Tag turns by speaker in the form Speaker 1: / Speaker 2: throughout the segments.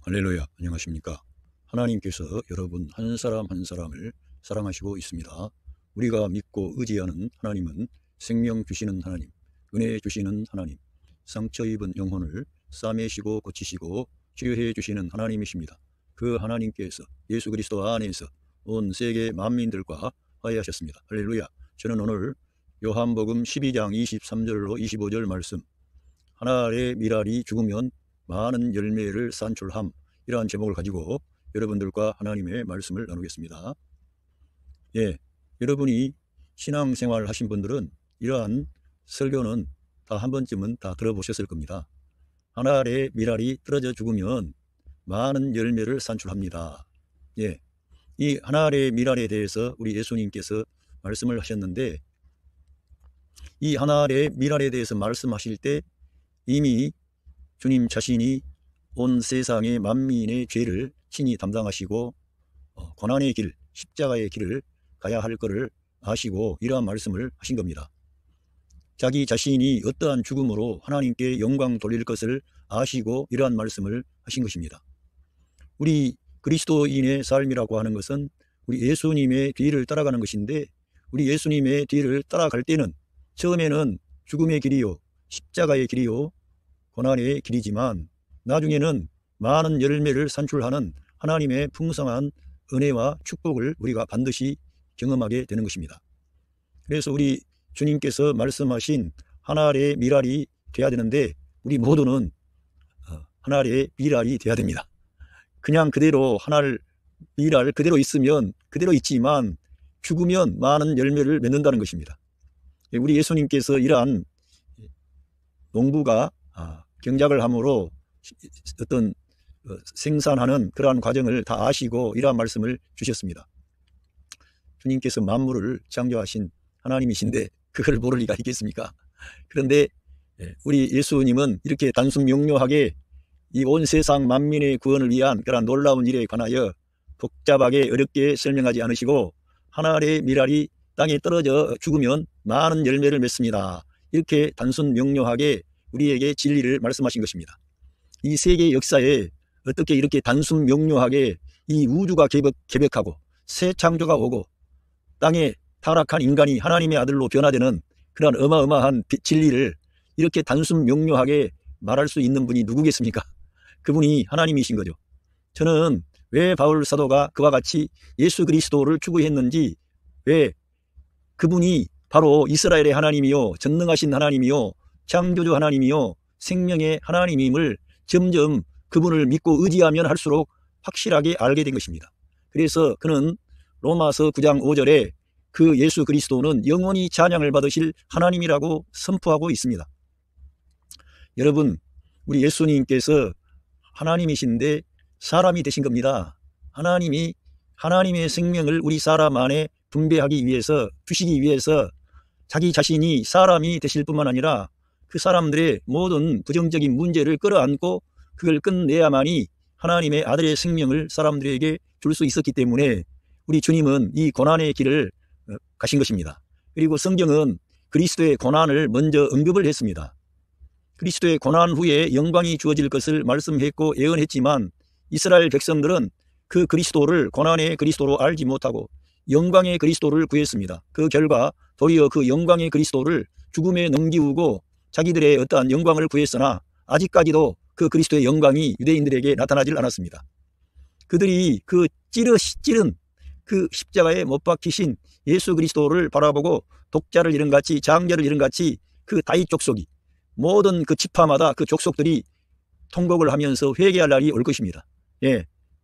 Speaker 1: 할렐루야, 안녕하십니까. 하나님께서 여러분 한 사람 한 사람을 사랑하시고 있습니다. 우리가 믿고 의지하는 하나님은 생명 주시는 하나님, 은혜 주시는 하나님, 상처 입은 영혼을 싸매시고 고치시고 치료해 주시는 하나님이십니다. 그 하나님께서 예수 그리스도 안에서 온 세계 만민들과 화해하셨습니다. 할렐루야. 저는 오늘 요한복음 12장 23절로 25절 말씀, 하나의 밀알이 죽으면 많은 열매를 산출함, 이러한 제목을 가지고 여러분들과 하나님의 말씀을 나누겠습니다. 여러분이 신앙생활 하신 분들은 이러한 설교는 다 한 번쯤은 다 들어보셨을 겁니다. 하나의 밀알이 떨어져 죽으면 많은 열매를 산출합니다. 이 하나의 밀알에 대해서 우리 예수님께서 말씀을 하셨는데, 이 하나의 밀알에 대해서 말씀하실 때 이미 주님 자신이 온 세상의 만민의 죄를 친히 담당하시고 고난의 길, 십자가의 길을 가야 할 것을 아시고 이러한 말씀을 하신 겁니다. 자기 자신이 어떠한 죽음으로 하나님께 영광 돌릴 것을 아시고 이러한 말씀을 하신 것입니다. 우리 그리스도인의 삶이라고 하는 것은 우리 예수님의 뒤를 따라가는 것인데, 우리 예수님의 뒤를 따라갈 때는 처음에는 죽음의 길이요, 십자가의 길이요, 고난의 길이지만 나중에는 많은 열매를 산출하는 하나님의 풍성한 은혜와 축복을 우리가 반드시 경험하게 되는 것입니다. 그래서 우리 주님께서 말씀하신 하나의 밀알이 되어야 되는데, 우리 모두는 하나의 밀알이 되어야 됩니다. 그냥 그대로 하나의 밀알 그대로 있으면 그대로 있지만 죽으면 많은 열매를 맺는다는 것입니다. 우리 예수님께서 이러한 농부가 경작을 함으로 어떤 생산하는 그러한 과정을 다 아시고 이러한 말씀을 주셨습니다. 주님께서 만물을 창조하신 하나님이신데 그걸 모를 리가 있겠습니까? 그런데 우리 예수님은 이렇게 단순 명료하게 이 온 세상 만민의 구원을 위한 그러한 놀라운 일에 관하여 복잡하게 어렵게 설명하지 않으시고, 하나의 밀알이 땅에 떨어져 죽으면 많은 열매를 맺습니다, 이렇게 단순 명료하게 우리에게 진리를 말씀하신 것입니다. 이 세계 역사에 어떻게 이렇게 단순 명료하게 이 우주가 개벽하고 새 창조가 오고 땅에 타락한 인간이 하나님의 아들로 변화되는 그런 어마어마한 진리를 이렇게 단순 명료하게 말할 수 있는 분이 누구겠습니까? 그분이 하나님이신 거죠. 저는 왜 바울 사도가 그와 같이 예수 그리스도를 추구했는지, 왜 그분이 바로 이스라엘의 하나님이요, 전능하신 하나님이요, 창조주 하나님이요, 생명의 하나님임을 점점 그분을 믿고 의지하면 할수록 확실하게 알게 된 것입니다. 그래서 그는 로마서 9장 5절에 그 예수 그리스도는 영원히 찬양을 받으실 하나님이라고 선포하고 있습니다. 여러분, 우리 예수님께서 하나님이신데 사람이 되신 겁니다. 하나님이 하나님의 생명을 우리 사람 안에 분배하기 위해서, 주시기 위해서 자기 자신이 사람이 되실 뿐만 아니라 그 사람들의 모든 부정적인 문제를 끌어안고 그걸 끝내야만이 하나님의 아들의 생명을 사람들에게 줄 수 있었기 때문에 우리 주님은 이 고난의 길을 가신 것입니다. 그리고 성경은 그리스도의 고난을 먼저 언급을 했습니다. 그리스도의 고난 후에 영광이 주어질 것을 말씀했고 예언했지만 이스라엘 백성들은 그 그리스도를 고난의 그리스도로 알지 못하고 영광의 그리스도를 구했습니다. 그 결과 도리어 그 영광의 그리스도를 죽음에 넘기우고 자기들의 어떠한 영광을 구했으나 아직까지도 그 그리스도의 영광이 유대인들에게 나타나질 않았습니다. 그들이 그 찌른 그 십자가에 못 박히신 예수 그리스도를 바라보고 독자를 이룬같이, 장자를 이룬같이 그 다윗 족속이, 모든 그 지파마다 그 족속들이 통곡을 하면서 회개할 날이 올 것입니다.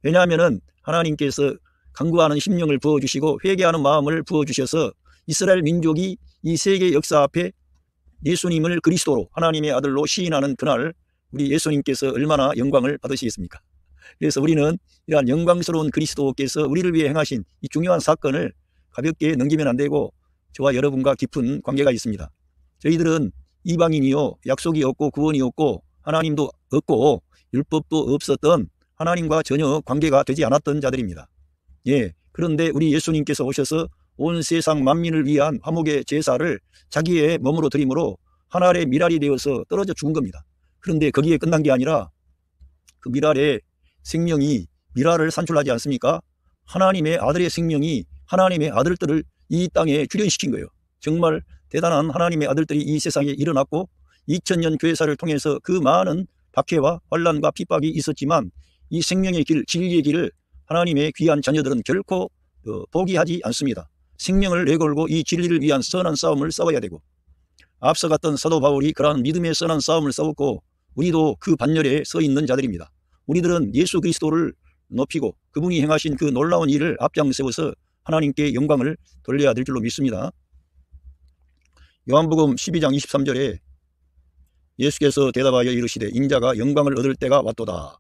Speaker 1: 왜냐하면 하나님께서 간구하는 심령을 부어주시고 회개하는 마음을 부어주셔서 이스라엘 민족이 이 세계 역사 앞에 예수님을 그리스도로, 하나님의 아들로 시인하는 그날 우리 예수님께서 얼마나 영광을 받으시겠습니까? 그래서 우리는 이러한 영광스러운 그리스도께서 우리를 위해 행하신 이 중요한 사건을 가볍게 넘기면 안 되고, 저와 여러분과 깊은 관계가 있습니다. 저희들은 이방인이요, 약속이 없고 구원이 없고 하나님도 없고 율법도 없었던, 하나님과 전혀 관계가 되지 않았던 자들입니다. 그런데 우리 예수님께서 오셔서 온 세상 만민을 위한 화목의 제사를 자기의 몸으로 드림으로 하나의 밀알이 되어서 떨어져 죽은 겁니다. 그런데 거기에 끝난 게 아니라 그 밀알에 생명이 미라를 산출하지 않습니까? 하나님의 아들의 생명이 하나님의 아들들을 이 땅에 출현시킨 거예요. 정말 대단한 하나님의 아들들이 이 세상에 일어났고 2000년 교회사를 통해서 그 많은 박해와 환난과 핍박이 있었지만 이 생명의 길, 진리의 길을 하나님의 귀한 자녀들은 결코 포기하지 않습니다. 생명을 내걸고 이 진리를 위한 선한 싸움을 싸워야 되고, 앞서 갔던 사도 바울이 그러한 믿음의 선한 싸움을 싸웠고 우리도 그 반열에 서 있는 자들입니다. 우리들은 예수 그리스도를 높이고 그분이 행하신 그 놀라운 일을 앞장세워서 하나님께 영광을 돌려야 될 줄로 믿습니다. 요한복음 12장 23절에 예수께서 대답하여 이르시되 인자가 영광을 얻을 때가 왔도다.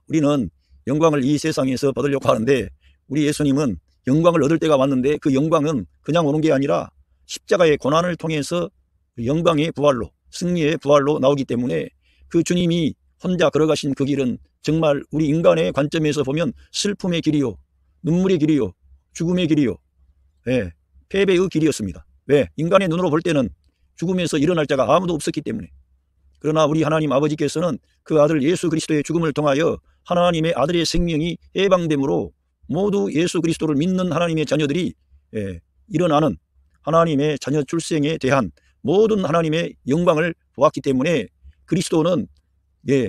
Speaker 1: 우리는 영광을 이 세상에서 받으려고 하는데 우리 예수님은 영광을 얻을 때가 왔는데 그 영광은 그냥 오는 게 아니라 십자가의 고난을 통해서 영광의 부활로, 승리의 부활로 나오기 때문에 그 주님이 혼자 걸어가신 그 길은 정말 우리 인간의 관점에서 보면 슬픔의 길이요, 눈물의 길이요, 죽음의 길이요, 패배의 길이었습니다. 왜? 인간의 눈으로 볼 때는 죽음에서 일어날 자가 아무도 없었기 때문에. 그러나 우리 하나님 아버지께서는 그 아들 예수 그리스도의 죽음을 통하여 하나님의 아들의 생명이 해방됨으로 모두 예수 그리스도를 믿는 하나님의 자녀들이 일어나는 하나님의 자녀 출생에 대한 모든 하나님의 영광을 보았기 때문에 그리스도는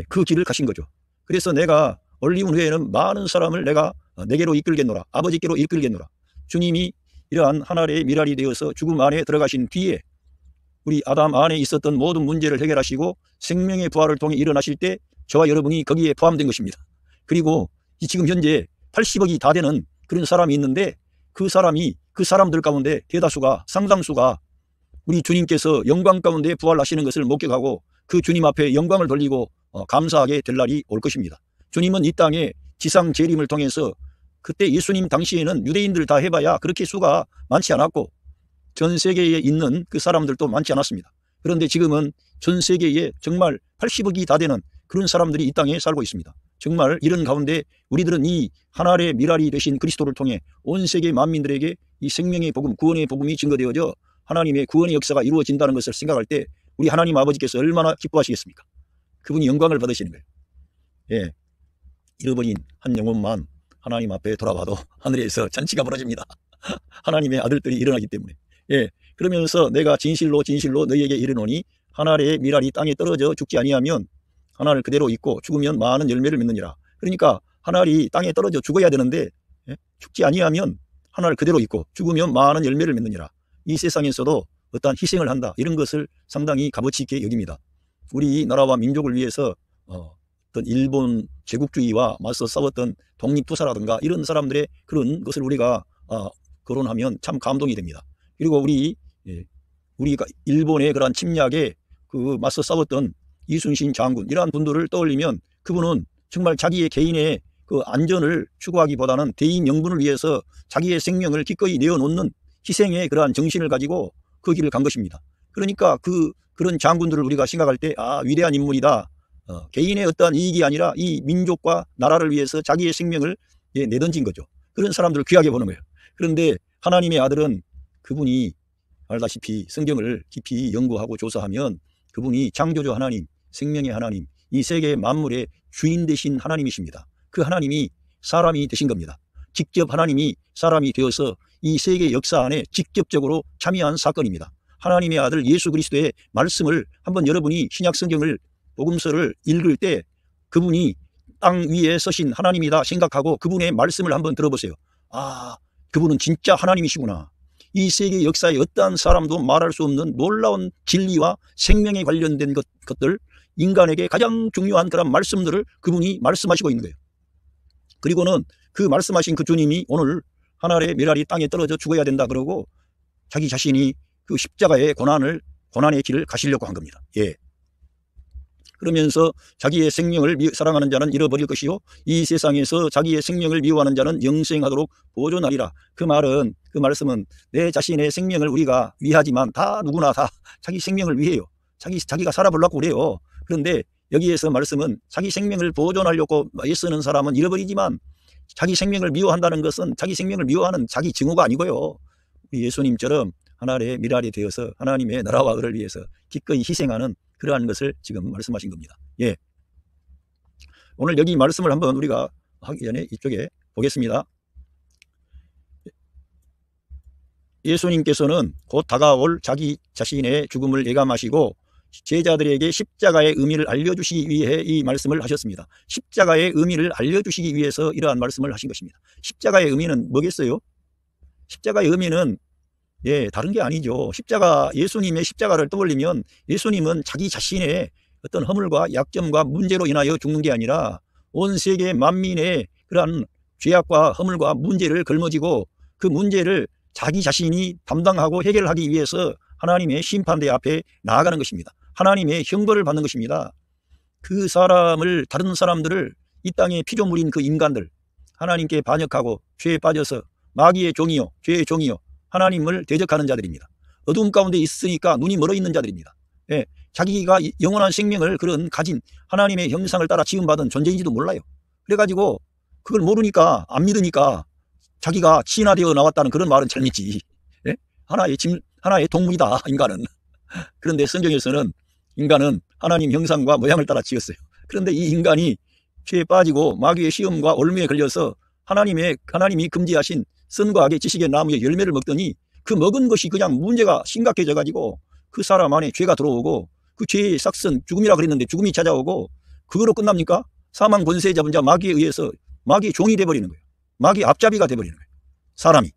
Speaker 1: 그 길을 가신 거죠. 그래서 내가 올리운 후에는 많은 사람을 내가 내게로 이끌겠노라, 아버지께로 이끌겠노라. 주님이 이러한 하나의 미랄이 되어서 죽음 안에 들어가신 뒤에 우리 아담 안에 있었던 모든 문제를 해결하시고 생명의 부활을 통해 일어나실 때 저와 여러분이 거기에 포함된 것입니다. 그리고 지금 현재 80억이 다 되는 그런 사람이 있는데 그 사람들 가운데 대다수가, 상당수가 우리 주님께서 영광 가운데 부활하시는 것을 목격하고 그 주님 앞에 영광을 돌리고 감사하게 될 날이 올 것입니다. 주님은 이 땅에 지상 재림을 통해서 그때 예수님 당시에는 유대인들 다 해봐야 그렇게 수가 많지 않았고 전 세계에 있는 그 사람들도 많지 않았습니다. 그런데 지금은 전 세계에 정말 80억이 다 되는 그런 사람들이 이 땅에 살고 있습니다. 정말 이런 가운데 우리들은 이 하나의 미랄이 되신 그리스도를 통해 온 세계 만민들에게 이 생명의 복음, 구원의 복음이 증거되어져 하나님의 구원의 역사가 이루어진다는 것을 생각할 때 우리 하나님 아버지께서 얼마나 기뻐하시겠습니까? 그분이 영광을 받으시는 거예요. 잃어버린 한 영혼만 하나님 앞에 돌아봐도 하늘에서 잔치가 벌어집니다. 하나님의 아들들이 일어나기 때문에. 그러면서 내가 진실로 너희에게 이르노니 하나의 미랄이 땅에 떨어져 죽지 아니하면 하나를 그대로 있고 죽으면 많은 열매를 맺느니라. 그러니까 하나이 땅에 떨어져 죽어야 되는데 죽지 아니하면 하나를 그대로 있고 죽으면 많은 열매를 맺느니라. 이 세상에서도 어떠한 희생을 한다, 이런 것을 상당히 값어치 있게 여깁니다. 우리 나라와 민족을 위해서 어떤 일본 제국주의와 맞서 싸웠던 독립투사라든가 이런 사람들의 그런 것을 우리가 거론하면 참 감동이 됩니다. 그리고 우리가 일본의 그러한 침략에 그 맞서 싸웠던 이순신 장군, 이러한 분들을 떠올리면 그분은 정말 자기의 개인의 그 안전을 추구하기보다는 대의 명분을 위해서 자기의 생명을 기꺼이 내어놓는 희생의 그러한 정신을 가지고 그 길을 간 것입니다. 그러니까 그런 장군들을 우리가 생각할 때 위대한 인물이다. 개인의 어떠한 이익이 아니라 이 민족과 나라를 위해서 자기의 생명을 내던진 거죠. 그런 사람들을 귀하게 보는 거예요. 그런데 하나님의 아들은 그분이 알다시피 성경을 깊이 연구하고 조사하면 그분이 창조주 하나님, 생명의 하나님, 이 세계 만물의 주인 되신 하나님이십니다. 그 하나님이 사람이 되신 겁니다. 직접 하나님이 사람이 되어서 이 세계 역사 안에 직접적으로 참여한 사건입니다. 하나님의 아들 예수 그리스도의 말씀을 한번 여러분이 신약 성경을 복음서를 읽을 때 그분이 땅 위에 서신 하나님이다 생각하고 그분의 말씀을 한번 들어보세요. 그분은 진짜 하나님이시구나. 이 세계 역사에 어떠한 사람도 말할 수 없는 놀라운 진리와 생명에 관련된 것들, 인간에게 가장 중요한 그런 말씀들을 그분이 말씀하시고 있는 거예요. 그리고는 그 말씀하신 그 주님이 오늘 하나의 미랄이 땅에 떨어져 죽어야 된다 그러고 자기 자신이 그 십자가의 고난의 길을 가시려고 한 겁니다. 그러면서 자기의 생명을 사랑하는 자는 잃어버릴 것이요 이 세상에서 자기의 생명을 미워하는 자는 영생하도록 보존하리라. 그 말씀은 내 자신의 생명을 우리가 위하지만 다 누구나 다 자기 생명을 위해요. 자기가 살아보려고 그래요. 그런데 여기에서 말씀은 자기 생명을 보존하려고 애쓰는 사람은 잃어버리지만 자기 생명을 미워한다는 것은 자기 생명을 미워하는 자기 증오가 아니고요. 우리 예수님처럼 하나의 미랄이 되어서 하나님의 나라와 을을 위해서 기꺼이 희생하는 그러한 것을 지금 말씀하신 겁니다. 오늘 여기 말씀을 한번 우리가 하기 전에 이쪽에 보겠습니다. 예수님께서는 곧 다가올 자기 자신의 죽음을 예감하시고 제자들에게 십자가의 의미를 알려주시기 위해 이 말씀을 하셨습니다. 십자가의 의미를 알려주시기 위해서 이러한 말씀을 하신 것입니다. 십자가의 의미는 뭐겠어요? 십자가의 의미는 다른 게 아니죠. 예수님의 십자가를 떠올리면 예수님은 자기 자신의 어떤 허물과 약점과 문제로 인하여 죽는 게 아니라 온 세계 만민의 그러한 죄악과 허물과 문제를 걸머지고 그 문제를 자기 자신이 담당하고 해결하기 위해서 하나님의 심판대 앞에 나아가는 것입니다. 하나님의 형벌을 받는 것입니다. 그 사람을, 다른 사람들을, 이 땅에 피조물인 그 인간들, 하나님께 반역하고 죄에 빠져서 마귀의 종이요 죄의 종이요 하나님을 대적하는 자들입니다. 어두움 가운데 있으니까 눈이 멀어 있는 자들입니다. 자기가 영원한 생명을 가진 하나님의 형상을 따라 지음받은 존재인지도 몰라요. 그래가지고 그걸 모르니까, 안 믿으니까 자기가 진화되어 나왔다는 그런 말은 잘 믿지. 하나의 동물이다, 인간은. 그런데 성경에서는 인간은 하나님 형상과 모양을 따라 지었어요. 그런데 이 인간이 죄에 빠지고 마귀의 시험과 올무에 걸려서 하나님이 금지하신 선과 악의 지식의 나무의 열매를 먹더니 그 먹은 것이 그냥 문제가 심각해져 가지고 그 사람 안에 죄가 들어오고 그 죄의 삭선, 죽음이라 그랬는데 죽음이 찾아오고 그거로 끝납니까? 사망 권세 잡은 자 마귀에 의해서 마귀의 종이 돼버리는 거예요. 마귀 앞잡이가 돼버리는 거예요. 사람이.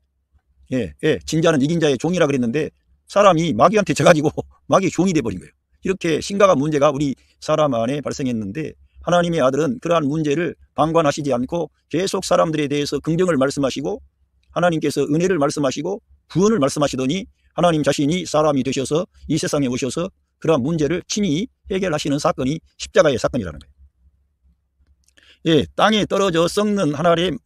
Speaker 1: 진자는 이긴 자의 종이라 그랬는데 사람이 마귀한테 져가지고 마귀의 종이 돼버린 거예요. 이렇게 심각한 문제가 우리 사람 안에 발생했는데 하나님의 아들은 그러한 문제를 방관하시지 않고 계속 사람들에 대해서 긍정을 말씀하시고 하나님께서 은혜를 말씀하시고 구원을 말씀하시더니 하나님 자신이 사람이 되셔서 이 세상에 오셔서 그러한 문제를 친히 해결하시는 사건이 십자가의 사건이라는 거예요. 땅에 떨어져 썩는 한 알의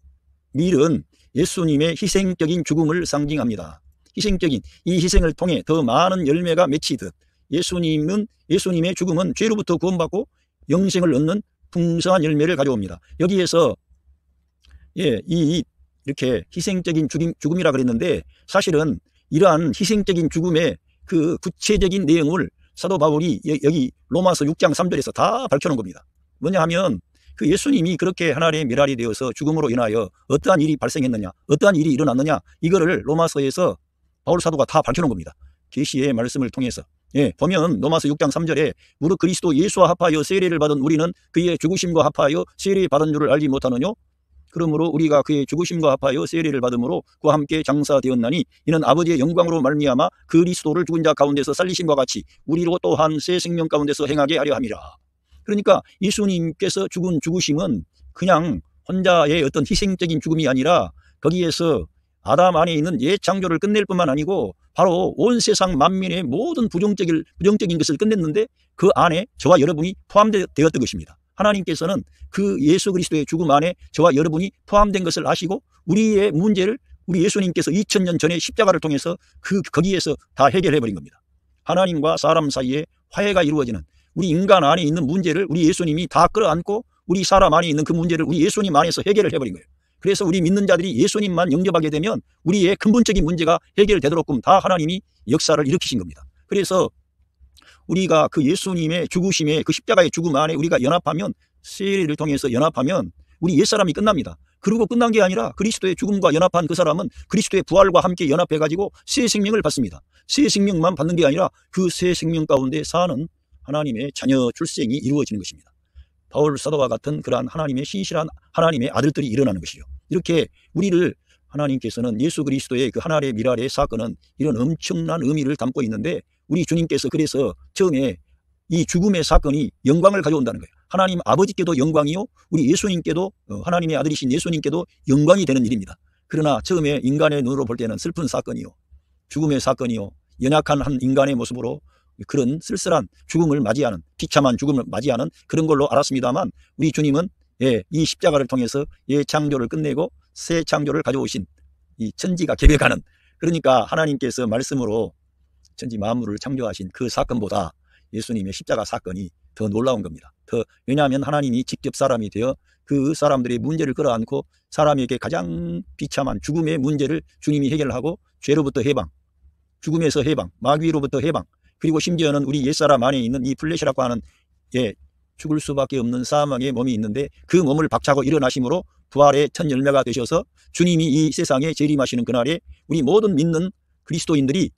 Speaker 1: 밀은 예수님의 희생적인 죽음을 상징합니다. 희생적인 이 희생을 통해 더 많은 열매가 맺히듯 예수님의 죽음은 죄로부터 구원받고 영생을 얻는 풍성한 열매를 가져옵니다. 여기에서 이렇게 희생적인 죽음이라 그랬는데 사실은 이러한 희생적인 죽음의 그 구체적인 내용을 사도 바울이 여기 로마서 6장 3절에서 다 밝혀놓은 겁니다. 뭐냐 하면 그 예수님이 그렇게 하나님의 미랄이 되어서 죽음으로 인하여 어떠한 일이 발생했느냐, 어떠한 일이 일어났느냐, 이거를 로마서에서 바울 사도가 다 밝혀놓은 겁니다. 계시의 말씀을 통해서. 보면 로마서 6장 3절에 무릇 그리스도 예수와 합하여 세례를 받은 우리는 그의 죽으심과 합하여 세례 받은 줄을 알지 못하느뇨? 그러므로 우리가 그의 죽으심과 합하여 세례를 받음으로 그와 함께 장사되었나니 이는 아버지의 영광으로 말미암아 그리스도를 죽은 자 가운데서 살리심과 같이 우리로 또한 새 생명 가운데서 행하게 하려 함이라. 그러니까 예수님께서 죽으심은 그냥 혼자의 어떤 희생적인 죽음이 아니라 거기에서 아담 안에 있는 옛 창조를 끝낼 뿐만 아니고 바로 온 세상 만민의 모든 부정적인 것을 끝냈는데 그 안에 저와 여러분이 포함되었던 것입니다. 하나님께서는 그 예수 그리스도의 죽음 안에 저와 여러분이 포함된 것을 아시고 우리의 문제를 우리 예수님께서 2000년 전에 십자가를 통해서 거기에서 다 해결해버린 겁니다. 하나님과 사람 사이에 화해가 이루어지는 우리 인간 안에 있는 문제를 우리 예수님이 다 끌어안고 우리 사람 안에 있는 그 문제를 우리 예수님 안에서 해결을 해버린 거예요. 그래서 우리 믿는 자들이 예수님만 영접하게 되면 우리의 근본적인 문제가 해결되도록끔 다 하나님이 역사를 일으키신 겁니다. 그래서 우리가 그 예수님의 죽으심에 그 십자가의 죽음 안에 우리가 연합하면 세례를 통해서 연합하면 우리 옛사람이 끝납니다. 그리고 끝난 게 아니라 그리스도의 죽음과 연합한 그 사람은 그리스도의 부활과 함께 연합해가지고 새 생명을 받습니다. 새 생명만 받는 게 아니라 그 새 생명 가운데 사는 하나님의 자녀 출생이 이루어지는 것입니다. 바울 사도와 같은 그러한 하나님의 신실한 하나님의 아들들이 일어나는 것이죠. 이렇게 우리를 하나님께서는 예수 그리스도의 그 하나의 미랄의 사건은 이런 엄청난 의미를 담고 있는데 우리 주님께서 그래서 처음에 이 죽음의 사건이 영광을 가져온다는 거예요. 하나님 아버지께도 영광이요 우리 예수님께도 하나님의 아들이신 예수님께도 영광이 되는 일입니다. 그러나 처음에 인간의 눈으로 볼 때는 슬픈 사건이요 죽음의 사건이요 연약한 한 인간의 모습으로 그런 쓸쓸한 죽음을 맞이하는 비참한 죽음을 맞이하는 그런 걸로 알았습니다만 우리 주님은 이 십자가를 통해서 창조를 끝내고 새 창조를 가져오신 이 천지가 개벽하는 그러니까 하나님께서 말씀으로 천지 만물을 창조하신 그 사건보다 예수님의 십자가 사건이 더 놀라운 겁니다. 왜냐하면 하나님이 직접 사람이 되어 그 사람들의 문제를 끌어안고 사람에게 가장 비참한 죽음의 문제를 주님이 해결하고 죄로부터 해방, 죽음에서 해방, 마귀로부터 해방 그리고 심지어는 우리 옛사람 안에 있는 이 플래시라고 하는 죽을 수밖에 없는 사망의 몸이 있는데 그 몸을 박차고 일어나심으로 부활의 첫 열매가 되셔서 주님이 이 세상에 재림하시는 그날에 우리 모든 믿는 그리스도인들이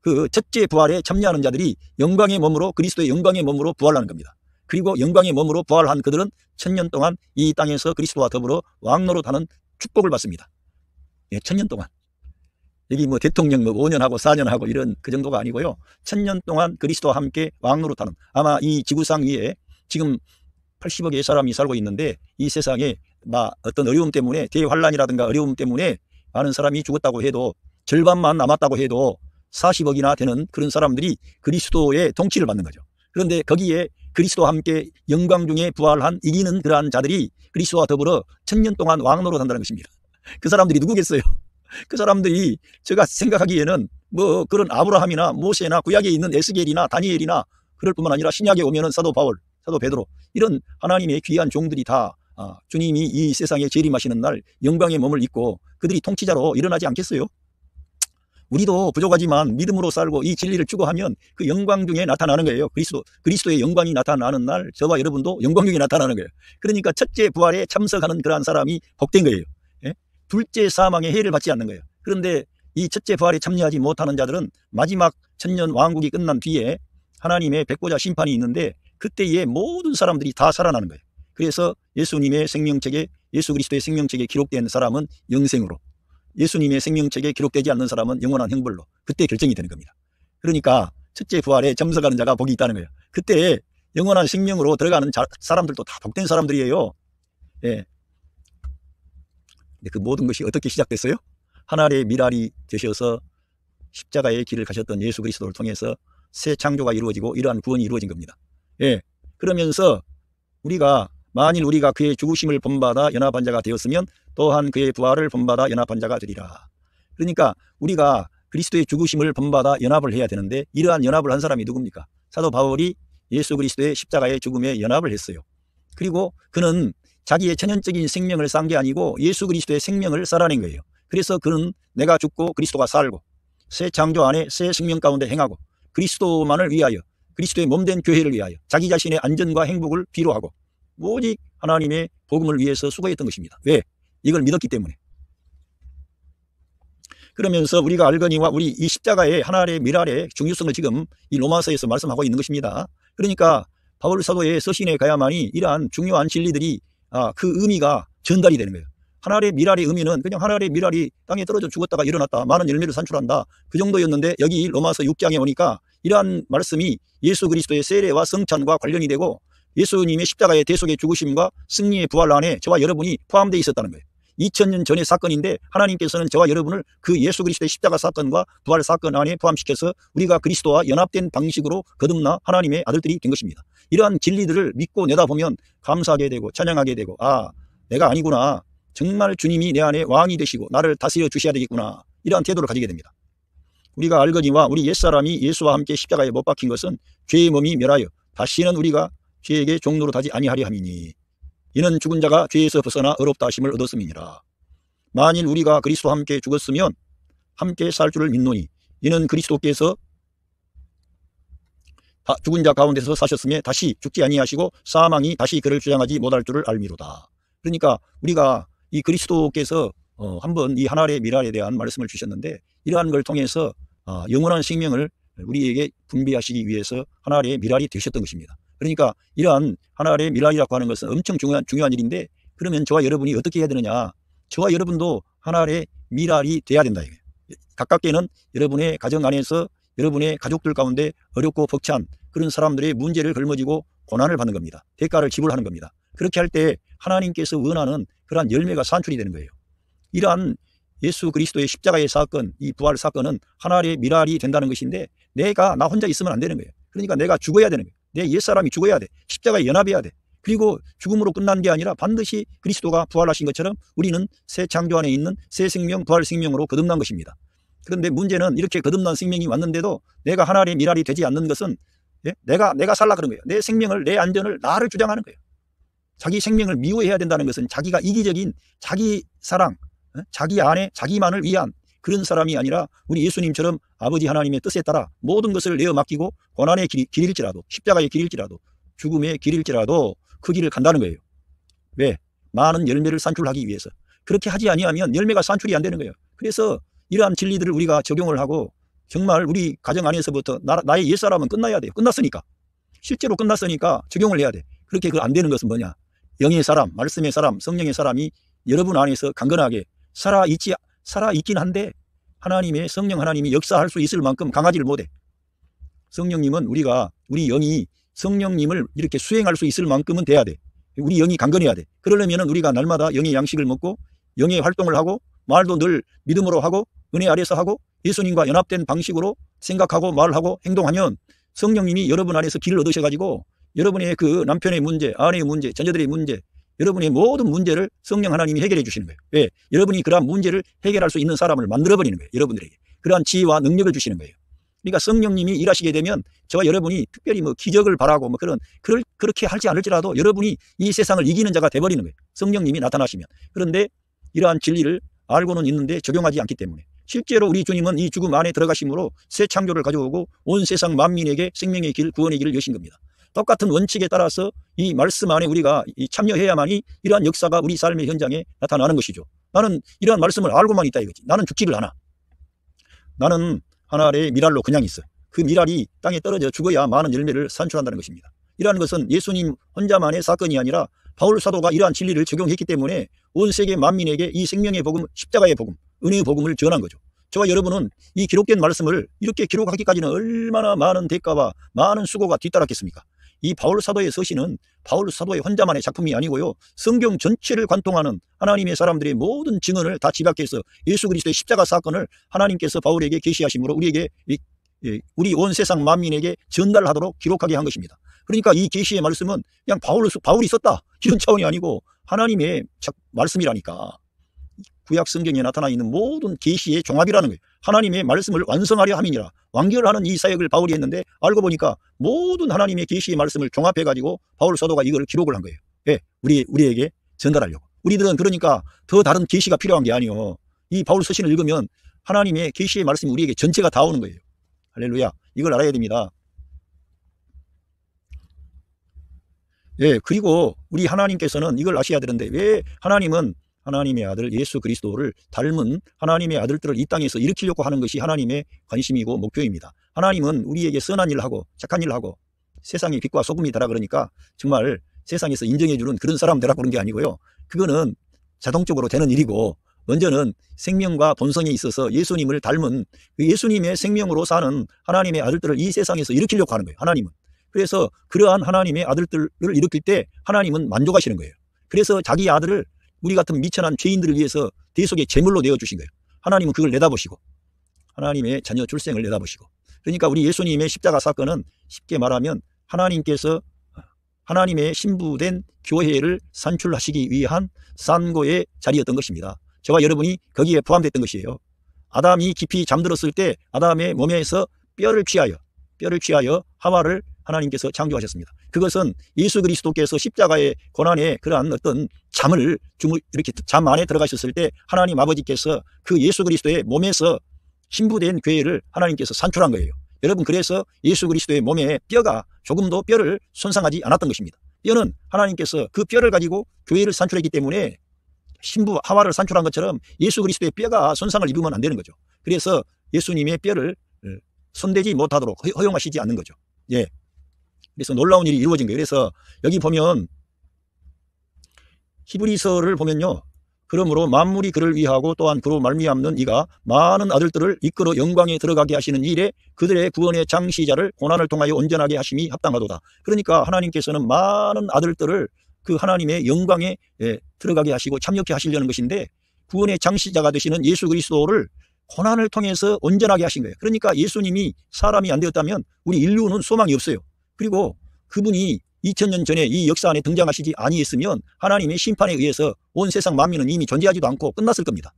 Speaker 1: 그 첫째 부활에 참여하는 자들이 영광의 몸으로, 그리스도의 영광의 몸으로 부활하는 겁니다. 그리고 영광의 몸으로 부활한 그들은 천년 동안 이 땅에서 그리스도와 더불어 왕노릇하는 축복을 받습니다. 예, 천년 동안. 여기 뭐 대통령 5년 하고 4년 하고 이런 그 정도가 아니고요. 천년 동안 그리스도와 함께 왕노릇하는, 아마 이 지구상 위에 지금 80억의 사람이 살고 있는데 이 세상에 어떤 어려움 때문에, 대환란이라든가 어려움 때문에 많은 사람이 죽었다고 해도, 절반만 남았다고 해도 40억이나 되는 그런 사람들이 그리스도의 통치를 받는 거죠. 그런데 거기에 그리스도와 함께 영광 중에 부활한 이기는 그러한 자들이 그리스도와 더불어 천년 동안 왕노릇 한다는 것입니다. 그 사람들이 누구겠어요? 그 사람들이 제가 생각하기에는 뭐 그런 아브라함이나 모세나 구약에 있는 에스겔이나 다니엘이나 그럴 뿐만 아니라 신약에 오면은 사도 바울, 사도 베드로, 이런 하나님의 귀한 종들이 다 주님이 이 세상에 재림하시는 날 영광의 몸을 입고 그들이 통치자로 일어나지 않겠어요? 우리도 부족하지만 믿음으로 살고 이 진리를 추구하면 그 영광 중에 나타나는 거예요. 그리스도의 영광이 나타나는 날 저와 여러분도 영광 중에 나타나는 거예요. 그러니까 첫째 부활에 참석하는 그러한 사람이 복된 거예요. 예? 둘째 사망의 해를 받지 않는 거예요. 그런데 이 첫째 부활에 참여하지 못하는 자들은 마지막 천년 왕국이 끝난 뒤에 하나님의 백보자 심판이 있는데 그때에 모든 사람들이 다 살아나는 거예요. 그래서 예수님의 생명책에, 예수 그리스도의 생명책에 기록된 사람은 영생으로, 예수님의 생명책에 기록되지 않는 사람은 영원한 형벌로 그때 결정이 되는 겁니다. 그러니까 첫째 부활에 참석하는 자가 복이 있다는 거예요. 그때 영원한 생명으로 들어가는 사람들도 다 복된 사람들이에요. 예. 근데 그 모든 것이 어떻게 시작됐어요? 하나님의 미랄이 되셔서 십자가의 길을 가셨던 예수 그리스도를 통해서 새 창조가 이루어지고 이러한 구원이 이루어진 겁니다. 예. 그러면서 만일 우리가 그의 죽으심을 본받아 연합한 자가 되었으면 또한 그의 부활을 본받아 연합한 자가 되리라. 그러니까 우리가 그리스도의 죽으심을 본받아 연합을 해야 되는데 이러한 연합을 한 사람이 누굽니까? 사도 바울이 예수 그리스도의 십자가의 죽음에 연합을 했어요. 그리고 그는 자기의 천연적인 생명을 산 게 아니고 예수 그리스도의 생명을 살아낸 거예요. 그래서 그는 내가 죽고 그리스도가 살고 새 창조 안에 새 생명 가운데 행하고 그리스도만을 위하여, 그리스도의 몸된 교회를 위하여 자기 자신의 안전과 행복을 비로하고 오직 하나님의 복음을 위해서 수고했던 것입니다. 왜? 이걸 믿었기 때문에. 그러면서 우리가 알거니와 우리 이 십자가의 하나님의 미랄의 중요성을 지금 이 로마서에서 말씀하고 있는 것입니다. 그러니까 바울 사도의 서신에 가야만이 이러한 중요한 진리들이 그 의미가 전달이 되는 거예요. 하나님의 미랄의 의미는 그냥 하나님의 미랄이 땅에 떨어져 죽었다가 일어났다, 많은 열매를 산출한다, 그 정도였는데 여기 로마서 6장에 오니까 이러한 말씀이 예수 그리스도의 세례와 성찬과 관련이 되고 예수님의 십자가의 대속의 죽으심과 승리의 부활 안에 저와 여러분이 포함되어 있었다는 거예요. 2000년 전의 사건인데 하나님께서는 저와 여러분을 그 예수 그리스도의 십자가 사건과 부활 사건 안에 포함시켜서 우리가 그리스도와 연합된 방식으로 거듭나 하나님의 아들들이 된 것입니다. 이러한 진리들을 믿고 내다보면 감사하게 되고 찬양하게 되고, 내가 아니구나, 정말 주님이 내 안에 왕이 되시고 나를 다스려 주셔야 되겠구나, 이러한 태도를 가지게 됩니다. 우리가 알거니와 우리 옛사람이 예수와 함께 십자가에 못 박힌 것은 죄의 몸이 멸하여 다시는 우리가 죄에게 종노릇하지 아니하려 함이니 이는 죽은 자가 죄에서 벗어나 의롭다 하심을 얻었음이니라. 만일 우리가 그리스도와 함께 죽었으면 함께 살 줄을 믿노니 이는 그리스도께서 죽은 자 가운데서 사셨으며 다시 죽지 아니하시고 사망이 다시 그를 주장하지 못할 줄을 알미로다. 그러니까 우리가 이 그리스도께서 한번 이 하나님의 미랄에 대한 말씀을 주셨는데 이러한 걸 통해서 영원한 생명을 우리에게 분배하시기 위해서 하나님의 미랄이 되셨던 것입니다. 그러니까 이러한 하나님의 미랄이라고 하는 것은 엄청 중요한 일인데, 그러면 저와 여러분이 어떻게 해야 되느냐? 저와 여러분도 하나님의 미랄이 돼야 된다. 가깝게는 여러분의 가정 안에서 여러분의 가족들 가운데 어렵고 벅찬 그런 사람들의 문제를 걸머지고 고난을 받는 겁니다. 대가를 지불하는 겁니다. 그렇게 할 때 하나님께서 원하는 그러한 열매가 산출이 되는 거예요. 이러한 예수 그리스도의 십자가의 사건, 이 부활 사건은 하나님의 미랄이 된다는 것인데 나 혼자 있으면 안 되는 거예요. 그러니까 내가 죽어야 되는 거예요. 내 옛사람이 죽어야 돼. 십자가에 연합해야 돼. 그리고 죽음으로 끝난 게 아니라 반드시 그리스도가 부활하신 것처럼 우리는 새 창조 안에 있는 새 생명, 부활 생명으로 거듭난 것입니다. 그런데 문제는 이렇게 거듭난 생명이 왔는데도 내가 하나님의 미랄이 되지 않는 것은 내가 살라 그런 거예요. 내 생명을, 내 안전을 나를 주장하는 거예요. 자기 생명을 미워해야 된다는 것은 자기가 이기적인 자기 사랑, 자기 안에 자기만을 위한 그런 사람이 아니라 우리 예수님처럼 아버지 하나님의 뜻에 따라 모든 것을 내어 맡기고 고난의 길일지라도 십자가의 길일지라도 죽음의 길일지라도 그 길을 간다는 거예요. 왜? 많은 열매를 산출하기 위해서. 그렇게 하지 아니하면 열매가 산출이 안 되는 거예요. 그래서 이러한 진리들을 우리가 적용을 하고 정말 우리 가정 안에서부터 나의 옛사람은 끝나야 돼요. 끝났으니까. 실제로 끝났으니까 적용을 해야 돼. 그렇게 그 안 되는 것은 뭐냐? 영의 사람, 말씀의 사람, 성령의 사람이 여러분 안에서 강건하게 살아있긴 한데 하나님의 성령 하나님이 역사할 수 있을 만큼 강하지를 못해. 성령님은 우리 영이 성령님을 이렇게 수행할 수 있을 만큼은 돼야 돼. 우리 영이 강건해야 돼. 그러려면 우리가 날마다 영의 양식을 먹고 영의 활동을 하고 말도 늘 믿음으로 하고 은혜 아래서 하고 예수님과 연합된 방식으로 생각하고 말하고 행동하면 성령님이 여러분 안에서 길을 얻으셔가지고 여러분의 그 남편의 문제, 아내의 문제, 자녀들의 문제, 여러분의 모든 문제를 성령 하나님이 해결해 주시는 거예요. 왜? 여러분이 그러한 문제를 해결할 수 있는 사람을 만들어버리는 거예요. 여러분들에게. 그러한 지혜와 능력을 주시는 거예요. 그러니까 성령님이 일하시게 되면 저와 여러분이 특별히 뭐 기적을 바라고 뭐 그렇게 하지 않을지라도 여러분이 이 세상을 이기는 자가 돼버리는 거예요. 성령님이 나타나시면. 그런데 이러한 진리를 알고는 있는데 적용하지 않기 때문에 실제로 우리 주님은 이 죽음 안에 들어가심으로 새 창조를 가져오고 온 세상 만민에게 생명의 길, 구원의 길을 여신 겁니다. 똑같은 원칙에 따라서 이 말씀 안에 우리가 참여해야만이 이러한 역사가 우리 삶의 현장에 나타나는 것이죠. 나는 이러한 말씀을 알고만 있다 이거지. 나는 죽지를 않아. 나는 하나의 미랄로 그냥 있어. 그 미랄이 땅에 떨어져 죽어야 많은 열매를 산출한다는 것입니다. 이러한 것은 예수님 혼자만의 사건이 아니라 바울 사도가 이러한 진리를 적용했기 때문에 온 세계 만민에게 이 생명의 복음, 십자가의 복음, 은혜의 복음을 전한 거죠. 저와 여러분은 이 기록된 말씀을 이렇게 기록하기까지는 얼마나 많은 대가와 많은 수고가 뒤따랐겠습니까? 이 바울 사도의 서신은 바울 사도의 혼자만의 작품이 아니고요. 성경 전체를 관통하는 하나님의 사람들의 모든 증언을 다 집약해서 예수 그리스도의 십자가 사건을 하나님께서 바울에게 계시하심으로 우리 온 세상 만민에게 전달하도록 기록하게 한 것입니다. 그러니까 이 계시의 말씀은 그냥 바울이 썼다 이런 차원이 아니고 하나님의 말씀이라니까. 구약 성경에 나타나 있는 모든 계시의 종합이라는 거예요. 하나님의 말씀을 완성하려 함이니라. 완결하는 이 사역을 바울이 했는데 알고 보니까 모든 하나님의 계시의 말씀을 종합해가지고 바울 사도가 이걸 기록을 한 거예요. 예, 우리에게 전달하려고. 우리들은 그러니까 더 다른 계시가 필요한 게 아니요. 이 바울 서신을 읽으면 하나님의 계시의 말씀이 우리에게 전체가 다 오는 거예요. 할렐루야. 이걸 알아야 됩니다. 예, 그리고 우리 하나님께서는 이걸 아셔야 되는데 왜 하나님은 하나님의 아들 예수 그리스도를 닮은 하나님의 아들들을 이 땅에서 일으키려고 하는 것이 하나님의 관심이고 목표입니다. 하나님은 우리에게 선한 일을 하고 착한 일을 하고 세상의 빛과 소금이 되라 그러니까 정말 세상에서 인정해주는 그런 사람 되라 그런 게 아니고요. 그거는 자동적으로 되는 일이고 먼저는 생명과 본성에 있어서 예수님을 닮은 그 예수님의 생명으로 사는 하나님의 아들들을 이 세상에서 일으키려고 하는 거예요. 하나님은. 그래서 그러한 하나님의 아들들을 일으킬 때 하나님은 만족하시는 거예요. 그래서 자기 아들을 우리 같은 미천한 죄인들을 위해서 대속의 제물로 내어주신 거예요. 하나님은 그걸 내다보시고 하나님의 자녀 출생을 내다보시고 그러니까 우리 예수님의 십자가 사건은 쉽게 말하면 하나님께서 하나님의 신부된 교회를 산출하시기 위한 산고의 자리였던 것입니다. 저와 여러분이 거기에 포함됐던 것이에요. 아담이 깊이 잠들었을 때 아담의 몸에서 뼈를 취하여 하와를 하나님께서 창조하셨습니다. 그것은 예수 그리스도께서 십자가의 고난의 그러한 어떤 잠을 이렇게 잠 안에 들어가셨을 때 하나님 아버지께서 그 예수 그리스도의 몸에서 신부된 교회를 하나님께서 산출한 거예요. 여러분 그래서 예수 그리스도의 몸에 뼈가 조금도 뼈를 손상하지 않았던 것입니다. 뼈는 하나님께서 그 뼈를 가지고 교회를 산출했기 때문에 신부 하와를 산출한 것처럼 예수 그리스도의 뼈가 손상을 입으면 안 되는 거죠. 그래서 예수님의 뼈를 손대지 못하도록 허용하시지 않는 거죠. 예. 그래서 놀라운 일이 이루어진 거예요. 그래서 여기 보면 히브리서를 보면요. 그러므로 만물이 그를 위하고 또한 그로 말미암는 이가 많은 아들들을 이끌어 영광에 들어가게 하시는 일에 그들의 구원의 창시자를 고난을 통하여 온전하게 하심이 합당하도다. 그러니까 하나님께서는 많은 아들들을 그 하나님의 영광에 들어가게 하시고 참여케 하시려는 것인데 구원의 창시자가 되시는 예수 그리스도를 고난을 통해서 온전하게 하신 거예요. 그러니까 예수님이 사람이 안 되었다면 우리 인류는 소망이 없어요. 그리고 그분이 2000년 전에 이 역사 안에 등장하시지 아니했으면 하나님의 심판에 의해서 온 세상 만민은 이미 존재하지도 않고 끝났을 겁니다.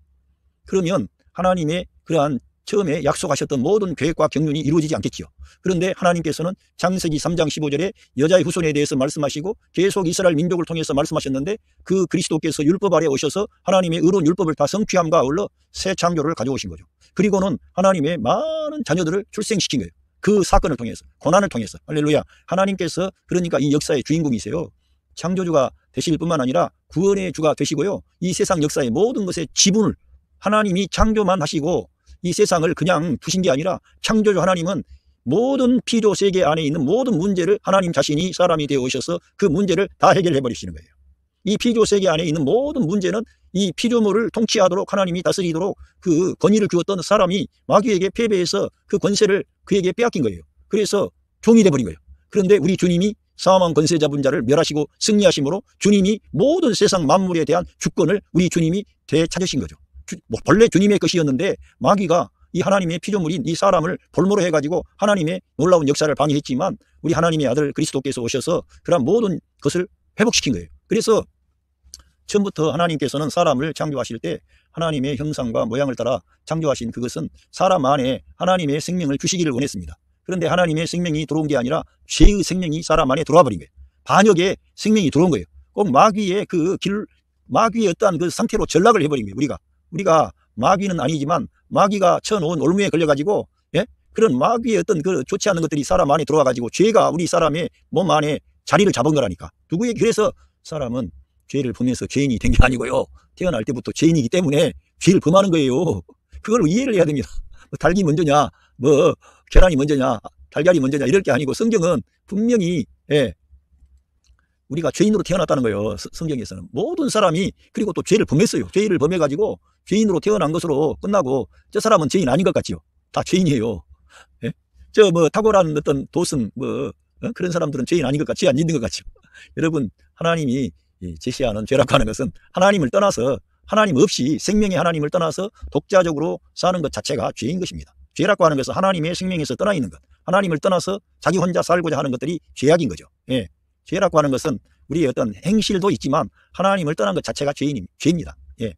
Speaker 1: 그러면 하나님의 그러한 처음에 약속하셨던 모든 계획과 경륜이 이루어지지 않겠지요. 그런데 하나님께서는 창세기 3장 15절에 여자의 후손에 대해서 말씀하시고 계속 이스라엘 민족을 통해서 말씀하셨는데 그 그리스도께서 율법 아래 오셔서 하나님의 의로운 율법을 다 성취함과 아울러 새 창조를 가져오신 거죠. 그리고는 하나님의 많은 자녀들을 출생시킨 거예요. 그 사건을 통해서 고난을 통해서. 할렐루야. 하나님께서 그러니까 이 역사의 주인공이세요. 창조주가 되실 뿐만 아니라 구원의 주가 되시고요. 이 세상 역사의 모든 것의 지분을 하나님이 창조만 하시고 이 세상을 그냥 두신 게 아니라 창조주 하나님은 모든 피조 세계 안에 있는 모든 문제를 하나님 자신이 사람이 되어 오셔서 그 문제를 다 해결해 버리시는 거예요. 이 피조 세계 안에 있는 모든 문제는 이 피조물을 통치하도록 하나님이 다스리도록 그 권위를 주었던 사람이 마귀에게 패배해서 그 권세를 그에게 빼앗긴 거예요. 그래서 종이 돼버린 거예요. 그런데 우리 주님이 사망 권세 잡은 자를 멸하시고 승리하심으로 주님이 모든 세상 만물에 대한 주권을 우리 주님이 되찾으신 거죠. 본래 주님의 것이었는데 마귀가 이 하나님의 피조물인 이 사람을 볼모로 해가지고 하나님의 놀라운 역사를 방해했지만 우리 하나님의 아들 그리스도께서 오셔서 그런 모든 것을 회복시킨 거예요. 그래서 처음부터 하나님께서는 사람을 창조하실 때 하나님의 형상과 모양을 따라 창조하신 그것은 사람 안에 하나님의 생명을 주시기를 원했습니다. 그런데 하나님의 생명이 들어온 게 아니라 죄의 생명이 사람 안에 들어와 버린 거예요. 반역의 생명이 들어온 거예요. 꼭 마귀의 마귀의 어떠한 그 상태로 전락을 해버린 거예요. 우리가 마귀는 아니지만 마귀가 쳐놓은 올무에 걸려가지고, 예? 그런 마귀의 어떤 그 좋지 않은 것들이 사람 안에 들어와가지고 죄가 우리 사람의 몸 안에 자리를 잡은 거라니까. 그래서 사람은 죄를 범해서 죄인이 된 게 아니고요. 태어날 때부터 죄인이기 때문에 죄를 범하는 거예요. 그걸 이해를 해야 됩니다. 닭이 먼저냐, 계란이 먼저냐, 달걀이 먼저냐 이럴 게 아니고 성경은 분명히 우리가 죄인으로 태어났다는 거예요. 성경에서는 모든 사람이 그리고 또 죄를 범했어요. 죄를 범해가지고 죄인으로 태어난 것으로 끝나고 저 사람은 죄인 아닌 것 같지요. 다 죄인이에요. 예? 탁월한 어떤 도승 그런 사람들은 죄인 아닌 것 같지 안 있는 것 같죠. 여러분 하나님이 제시하는 죄라고 하는 것은 하나님을 떠나서 하나님 없이 생명의 하나님을 떠나서 독자적으로 사는 것 자체가 죄인 것입니다. 죄라고 하는 것은 하나님의 생명에서 떠나 있는 것, 하나님을 떠나서 자기 혼자 살고자 하는 것들이 죄악인 거죠. 예. 죄라고 하는 것은 우리의 어떤 행실도 있지만 하나님을 떠난 것 자체가 죄입니다. 예.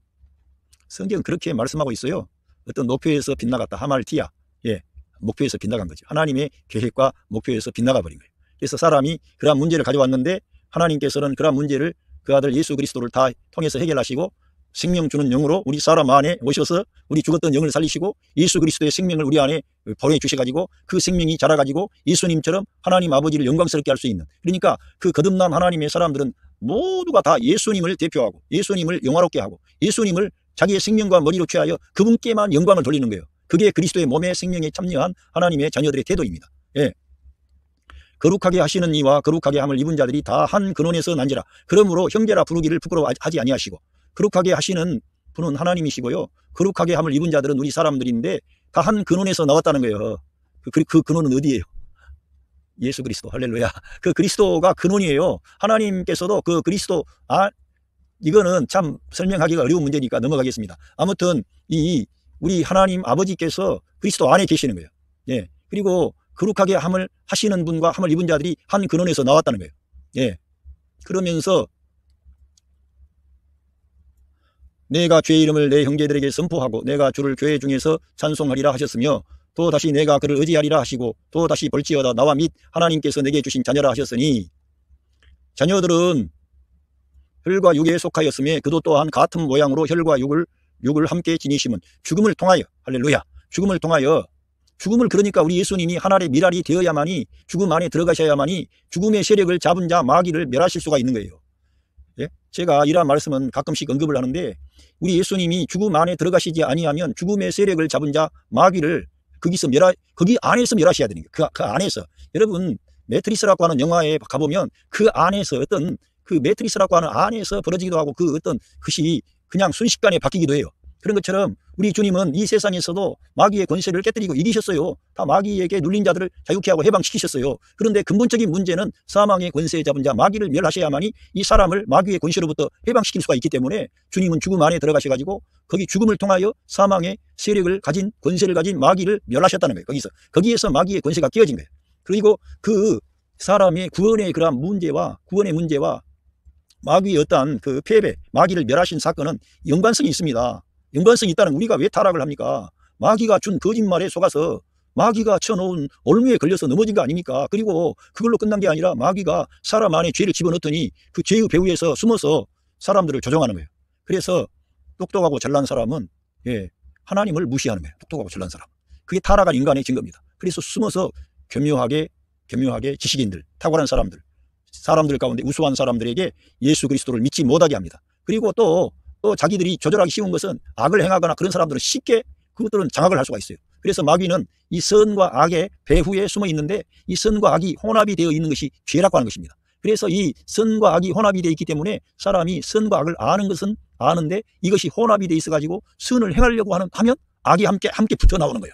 Speaker 1: 성경은 그렇게 말씀하고 있어요. 어떤 목표에서 빗나갔다. 하말티아. 예. 목표에서 빗나간 거죠. 하나님의 계획과 목표에서 빗나가 버린 거예요. 그래서 사람이 그러한 문제를 가져왔는데 하나님께서는 그러한 문제를 그 아들 예수 그리스도를 다 통해서 해결하시고 생명 주는 영으로 우리 사람 안에 오셔서 우리 죽었던 영을 살리시고 예수 그리스도의 생명을 우리 안에 보내주셔가지고 그 생명이 자라가지고 예수님처럼 하나님 아버지를 영광스럽게 할 수 있는, 그러니까 그 거듭난 하나님의 사람들은 모두가 다 예수님을 대표하고 예수님을 영화롭게 하고 예수님을 자기의 생명과 머리로 취하여 그분께만 영광을 돌리는 거예요. 그게 그리스도의 몸의 생명에 참여한 하나님의 자녀들의 태도입니다. 예. 거룩하게 하시는 이와 거룩하게 함을 입은 자들이 다 한 근원에서 난지라. 그러므로 형제라 부르기를 부끄러워하지 아니하시고. 거룩하게 하시는 분은 하나님이시고요. 거룩하게 함을 입은 자들은 우리 사람들인데 다 한 근원에서 나왔다는 거예요. 그 근원은 어디예요? 예수 그리스도. 할렐루야. 그 그리스도가 근원이에요. 하나님께서도 그 그리스도, 이거는 참 설명하기가 어려운 문제니까 넘어가겠습니다. 아무튼 우리 하나님 아버지께서 그리스도 안에 계시는 거예요. 예. 그리고 거룩하게 함을 하시는 분과 함을 입은 자들이 한 근원에서 나왔다는 거예요. 예. 그러면서 내가 죄의 이름을 내 형제들에게 선포하고 내가 주를 교회 중에서 찬송하리라 하셨으며 또 다시 내가 그를 의지하리라 하시고 또 다시 볼지어다 나와 및 하나님께서 내게 주신 자녀라 하셨으니, 자녀들은 혈과 육에 속하였으며 그도 또한 같은 모양으로 혈과 육을 함께 지니심은 죽음을 통하여, 할렐루야, 죽음을 그러니까 우리 예수님이 하나님의 미랄이 되어야만이, 죽음 안에 들어가셔야만이 죽음의 세력을 잡은 자 마귀를 멸하실 수가 있는 거예요. 예? 제가 이러한 말씀은 가끔씩 언급을 하는데 우리 예수님이 죽음 안에 들어가시지 아니하면 죽음의 세력을 잡은 자 마귀를 거기 안에서 멸하셔야 되는 거예요. 그 안에서. 여러분 매트리스라고 하는 영화에 가보면 그 안에서 어떤 그 매트리스라고 하는 안에서 벌어지기도 하고 그 어떤 것이 그냥 순식간에 바뀌기도 해요. 그런 것처럼 우리 주님은 이 세상에서도 마귀의 권세를 깨뜨리고 이기셨어요. 다 마귀에게 눌린 자들을 자유케 하고 해방시키셨어요. 그런데 근본적인 문제는 사망의 권세에 잡은 자 마귀를 멸하셔야만이 이 사람을 마귀의 권세로부터 해방시킬 수가 있기 때문에 주님은 죽음 안에 들어가셔가지고 거기 죽음을 통하여 사망의 세력을 가진 권세를 가진 마귀를 멸하셨다는 거예요. 거기에서 마귀의 권세가 깨어진 거예요. 그리고 그 사람의 구원의 그러한 문제와 구원의 문제와 마귀의 어떠한 그 패배, 마귀를 멸하신 사건은 연관성이 있습니다. 연관성이 있다는 우리가 왜 타락을 합니까? 마귀가 준 거짓말에 속아서 마귀가 쳐놓은 올무에 걸려서 넘어진 거 아닙니까? 그리고 그걸로 끝난 게 아니라 마귀가 사람 안에 죄를 집어넣더니 그 죄의 배후에서 숨어서 사람들을 조종하는 거예요. 그래서 똑똑하고 잘난 사람은 하나님을 무시하는 거예요. 똑똑하고 잘난 사람. 그게 타락한 인간의 증거입니다. 그래서 숨어서 교묘하게 교묘하게 지식인들, 탁월한 사람들 가운데 우수한 사람들에게 예수 그리스도를 믿지 못하게 합니다. 그리고 또 자기들이 조절하기 쉬운 것은 악을 행하거나 그런 사람들은 쉽게 그것들은 장악을 할 수가 있어요. 그래서 마귀는 이 선과 악의 배후에 숨어 있는데 이 선과 악이 혼합이 되어 있는 것이 죄라고 하는 것입니다. 그래서 이 선과 악이 혼합이 되어 있기 때문에 사람이 선과 악을 아는 것은 아는데 이것이 혼합이 되어 있어 가지고 선을 행하려고 하면 악이 함께 붙어 나오는 거예요.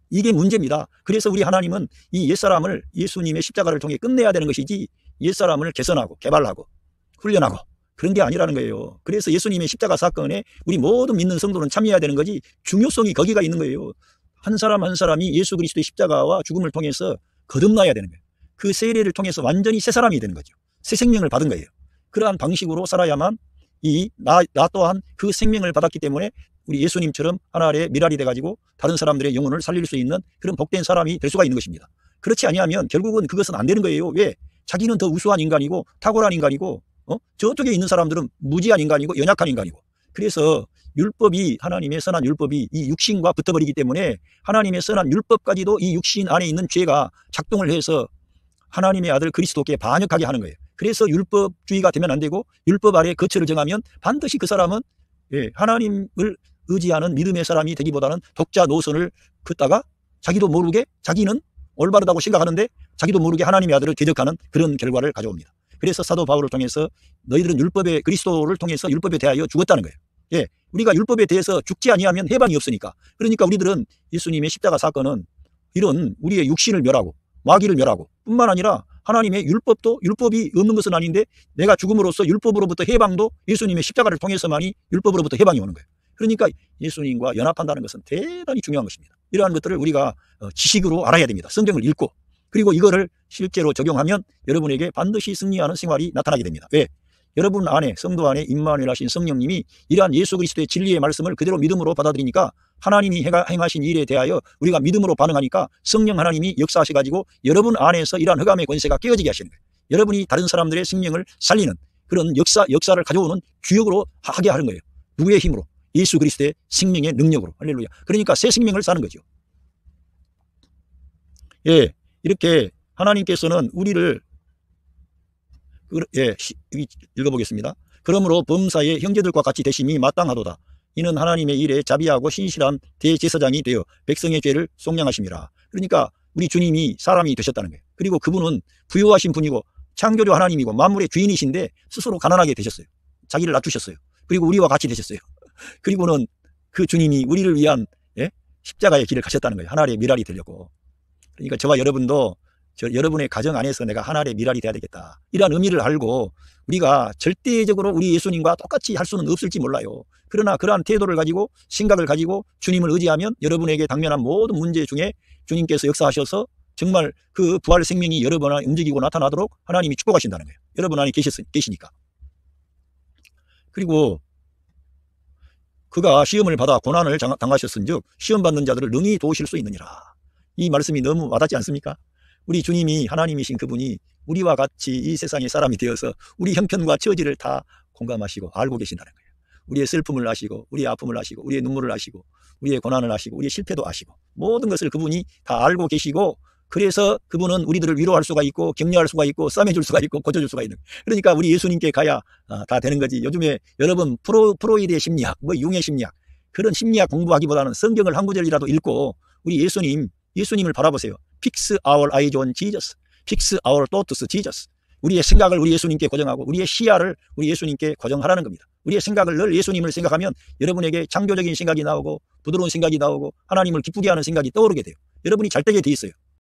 Speaker 1: 이게 문제입니다. 그래서 우리 하나님은 이 옛사람을 예수님의 십자가를 통해 끝내야 되는 것이지 옛사람을 개선하고 개발하고 훈련하고 그런 게 아니라는 거예요. 그래서 예수님의 십자가 사건에 우리 모든 믿는 성도는 참여해야 되는 거지 중요성이 거기가 있는 거예요. 한 사람 한 사람이 예수 그리스도의 십자가와 죽음을 통해서 거듭나야 되는 거예요. 그 세례를 통해서 완전히 새 사람이 되는 거죠. 새 생명을 받은 거예요. 그러한 방식으로 살아야만 나 또한 그 생명을 받았기 때문에 우리 예수님처럼 하나의 미랄이 돼가지고 다른 사람들의 영혼을 살릴 수 있는 그런 복된 사람이 될 수가 있는 것입니다. 그렇지 아니하면 결국은 그것은 안 되는 거예요. 왜? 자기는 더 우수한 인간이고 탁월한 인간이고 저쪽에 있는 사람들은 무지한 인간이고 연약한 인간이고. 그래서 율법이 하나님의 선한 율법이 이 육신과 붙어버리기 때문에 하나님의 선한 율법까지도 이 육신 안에 있는 죄가 작동을 해서 하나님의 아들 그리스도께 반역하게 하는 거예요. 그래서 율법주의가 되면 안 되고 율법 아래 거처를 정하면 반드시 그 사람은 하나님을 의지하는 믿음의 사람이 되기보다는 독자 노선을 긋다가 자기도 모르게 자기는 올바르다고 생각하는데 자기도 모르게 하나님의 아들을 대적하는 그런 결과를 가져옵니다. 그래서 사도 바울을 통해서 너희들은 율법의 그리스도를 통해서 율법에 대하여 죽었다는 거예요. 우리가 율법에 대해서 죽지 아니하면 해방이 없으니까. 그러니까 우리들은 예수님의 십자가 사건은 이런 우리의 육신을 멸하고 마귀를 멸하고 뿐만 아니라 하나님의 율법이 없는 것은 아닌데 내가 죽음으로써 율법으로부터 해방도 예수님의 십자가를 통해서만이 율법으로부터 해방이 오는 거예요. 그러니까 예수님과 연합한다는 것은 대단히 중요한 것입니다. 이러한 것들을 우리가 지식으로 알아야 됩니다. 성경을 읽고 그리고 이거를 실제로 적용하면 여러분에게 반드시 승리하는 생활이 나타나게 됩니다. 왜? 여러분 안에 성도 안에 임마누엘 하신 성령님이 이러한 예수 그리스도의 진리의 말씀을 그대로 믿음으로 받아들이니까 하나님이 행하신 일에 대하여 우리가 믿음으로 반응하니까 성령 하나님이 역사하셔가지고 여러분 안에서 이러한 흑암의 권세가 깨어지게 하시는 거예요. 여러분이 다른 사람들의 생명을 살리는 그런 역사를 가져오는 주역으로 하게 하는 거예요. 누구의 힘으로? 예수 그리스도의 생명의 능력으로. 할렐루야. 그러니까 새 생명을 사는 거죠. 이렇게 하나님께서는 우리를 읽어보겠습니다. 그러므로 범사의 형제들과 같이 되심이 마땅하도다. 이는 하나님의 일에 자비하고 신실한 대제사장이 되어 백성의 죄를 속량하심이라. 그러니까 우리 주님이 사람이 되셨다는 거예요. 그리고 그분은 부유하신 분이고 창조주 하나님이고 만물의 주인이신데 스스로 가난하게 되셨어요. 자기를 낮추셨어요. 그리고 우리와 같이 되셨어요. 그리고는 그 주님이 우리를 위한 십자가의 길을 가셨다는 거예요. 하나의 미랄이 되려고. 그러니까 저와 여러분도 여러분의 가정 안에서 내가 하나의 미랄이 돼야 되겠다. 이러한 의미를 알고 우리가 절대적으로 우리 예수님과 똑같이 할 수는 없을지 몰라요. 그러나 그러한 태도를 가지고 생각을 가지고 주님을 의지하면 여러분에게 당면한 모든 문제 중에 주님께서 역사하셔서 정말 그 부활 생명이 여러분 안에 움직이고 나타나도록 하나님이 축복하신다는 거예요. 여러분 안에 계시니까. 그리고 그가 시험을 받아 고난을 당하셨은즉 시험 받는 자들을 능히 도우실 수 있느니라. 이 말씀이 너무 와닿지 않습니까? 우리 주님이 하나님이신 그분이 우리와 같이 이 세상의 사람이 되어서 우리 형편과 처지를 다 공감하시고 알고 계신다는 거예요. 우리의 슬픔을 아시고 우리의 아픔을 아시고 우리의 눈물을 아시고 우리의 고난을 아시고 우리의 실패도 아시고 모든 것을 그분이 다 알고 계시고 그래서 그분은 우리들을 위로할 수가 있고 격려할 수가 있고 싸매줄 수가 있고 고쳐줄 수가 있는. 그러니까 우리 예수님께 가야 다 되는 거지. 요즘에 여러분 프로이드의 심리학, 융의 심리학 그런 심리학 공부하기보다는 성경을 한 구절이라도 읽고 우리 예수님을 바라보세요. Fix our eyes on Jesus. Fix our thoughts Jesus. 우리의 생각을 우리 예수님께 고정하고 우리의 시야를 우리 예수님께 고정하라는 겁니다. 우리의 생각을 늘 예수님을 생각하면 여러분에게 창조적인 생각이 나오고 부드러운 생각이 나오고 하나님을 기쁘게 하는 생각이 떠오르게 돼요. 여러분이 잘 되게 돼 있어요.